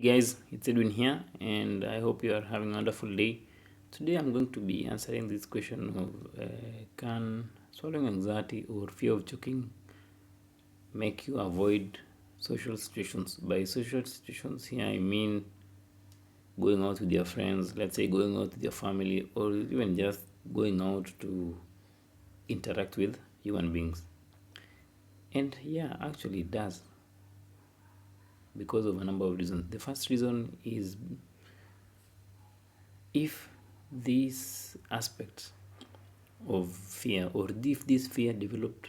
Hey guys, it's Edwin here, and I hope you are having a wonderful day. Today I'm going to be answering this question of can swallowing anxiety or fear of choking make you avoid social situations? By social situations here, I mean going out with your friends, let's say going out with your family, or even just going out to interact with human beings. And yeah, actually, it does because of a number of reasons. The first reason is if this aspect of fear, or if this fear developed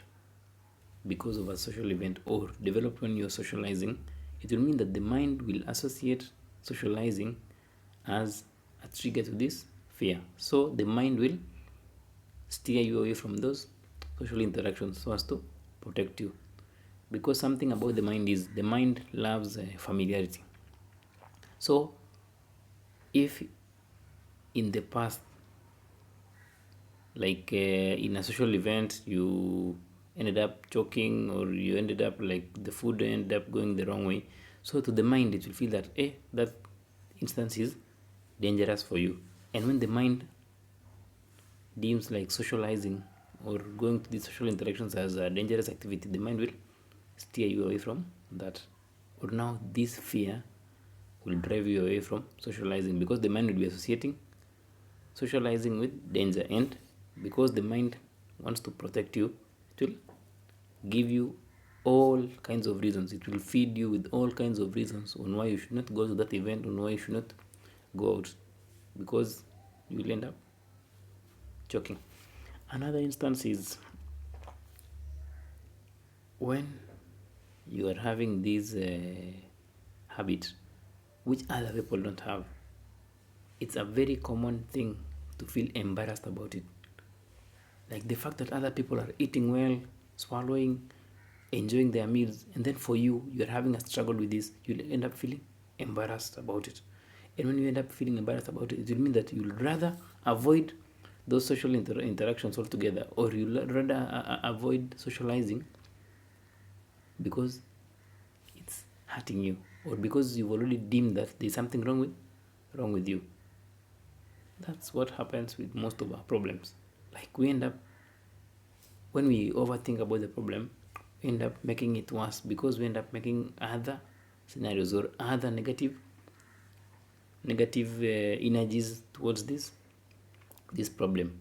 because of a social event or developed when you're socializing, it will mean that the mind will associate socializing as a trigger to this fear. So the mind will steer you away from those social interactions so as to protect you. Because something about the mind is the mind loves familiarity. So if in the past, like in a social event, you ended up choking, or you ended up like the food ended up going the wrong way, so to the mind it will feel that that instance is dangerous for you. And when the mind deems like socializing or going to these social interactions as a dangerous activity, the mind will steer you away from that. Or now this fear will drive you away from socializing, because the mind will be associating socializing with danger. And because the mind wants to protect you, it will give you all kinds of reasons, it will feed you with all kinds of reasons on why you should not go to that event, on why you should not go out, because you will end up choking. Another instance is when you are having this habit which other people don't have. It's a very common thing to feel embarrassed about it. Like the fact that other people are eating well, swallowing, enjoying their meals, and then for you, you're having a struggle with this, you'll end up feeling embarrassed about it. And when you end up feeling embarrassed about it, it will mean that you'll rather avoid those social interactions altogether, or you'll rather avoid socializing because it's hurting you, or because you've already deemed that there's something wrong with you. That's what happens with most of our problems. Like we end up, when we overthink about the problem, we end up making it worse, because we end up making other scenarios or other negative energies towards this problem.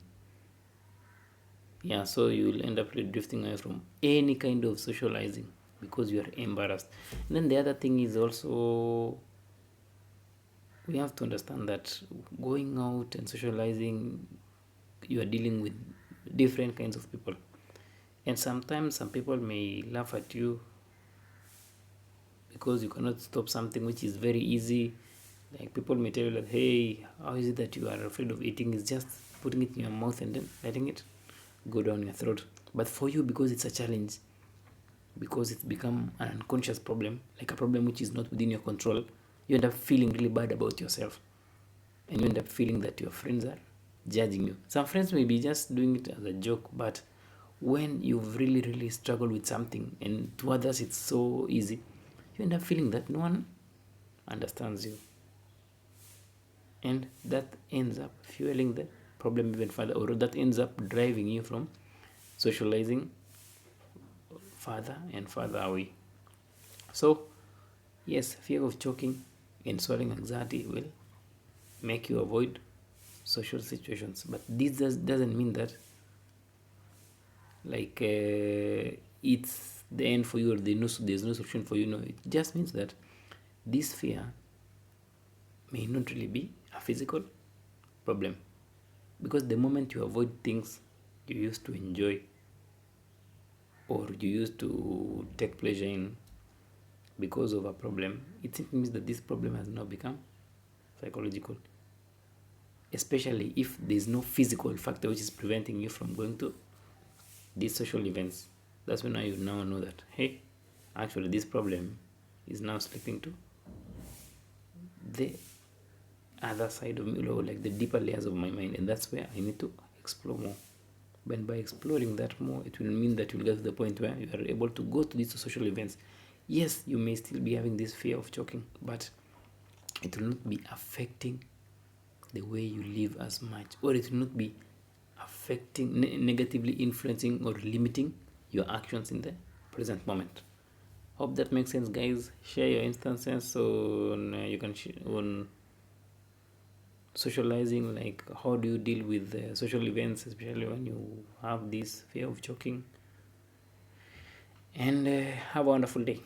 Yeah, so you will end up really drifting away from any kind of socializing because you are embarrassed. And then the other thing is also, we have to understand that going out and socializing, you are dealing with different kinds of people. And sometimes some people may laugh at you because you cannot stop something which is very easy. Like people may tell you that, hey, how is it that you are afraid of eating? It's just putting it in your mouth and then letting it go down your throat. But for you, because it's a challenge, because it's become an unconscious problem, like a problem which is not within your control, you end up feeling really bad about yourself. And you end up feeling that your friends are judging you. Some friends may be just doing it as a joke, but when you've really struggled with something and to others it's so easy, you end up feeling that no one understands you. And that ends up fueling the problem even further, or that ends up driving you from socializing further and further away. So, yes, fear of choking and swallowing anxiety will make you avoid social situations, but this doesn't mean that like it's the end for you, or there's no solution for you. No, it just means that this fear may not really be a physical problem, because the moment you avoid things you used to enjoy or you used to take pleasure in because of a problem, it simply means that this problem has now become psychological, especially if there's no physical factor which is preventing you from going to these social events. That's when you now know that, hey, actually this problem is now slipping to the other side of me, or like the deeper layers of my mind, and that's where I need to explore more. But by exploring that more, it will mean that you'll get to the point where you are able to go to these social events. Yes, you may still be having this fear of choking, but it will not be affecting the way you live as much, or it will not be affecting, negatively influencing or limiting your actions in the present moment. Hope that makes sense, guys. Share your instances on you can on socializing, like how do you deal with social events, especially when you have this fear of choking. And have a wonderful day.